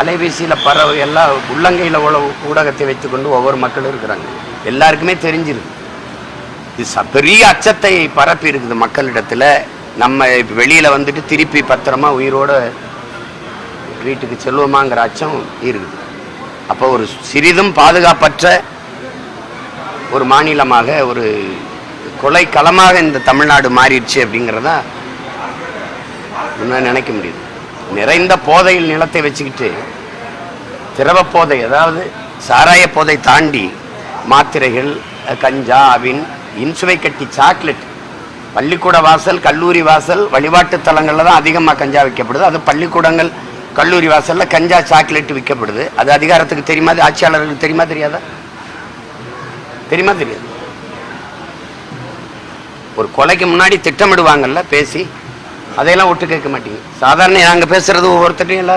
அலைபேசியில் பரவ எல்லா உள்ளங்கையில் ஊடகத்தை வைத்துக்கொண்டு ஒவ்வொரு மக்களும் இருக்கிறாங்க. எல்லாருக்குமே தெரிஞ்சிருக்கு. இது பெரிய அச்சத்தை பரப்பி இருக்குது மக்களிடத்துல. நம்ம வெளியில் வந்துட்டு திருப்பி பத்திரமா உயிரோட வீட்டுக்கு செல்வோமாங்கிற அச்சம் இருக்குது. அப்போ ஒரு சிறிதும் பாதுகாப்பற்ற ஒரு மாநிலமாக, ஒரு கொலை களமாக இந்த தமிழ்நாடு மாறிடுச்சு அப்படிங்கிறதா நினைக்க முடியுது. நிறைந்த போதையில் நிலத்தை வச்சுக்கிட்டு திரவ போதை, அதாவது சாராய போதை தாண்டி மாத்திரைகள், கஞ்சா, அவின், இன்சுவை கட்டி, சாக்லேட், பள்ளிக்கூட வாசல், கல்லூரி வாசல், வழிபாட்டு தலங்களில் தான் அதிகமாக கஞ்சா விற்கப்படுது. அது பள்ளிக்கூடங்கள், கல்லூரி வாசலில் கஞ்சா, சாக்லேட் விற்கப்படுது. அது அதிகாரத்துக்கு தெரியுமா? ஆட்சியாளர்களுக்கு தெரியுமா? தெரியாதா? தெரியுமா? தெரியாது. ஒரு கொலைக்கு முன்னாடி திட்டமிடுவாங்கல்ல பேசி, அதையெல்லாம் ஒட்டு கேட்க மாட்டீங்க. சாதாரண நாங்கள் பேசுறது ஒவ்வொருத்தரையும் எல்லாரும்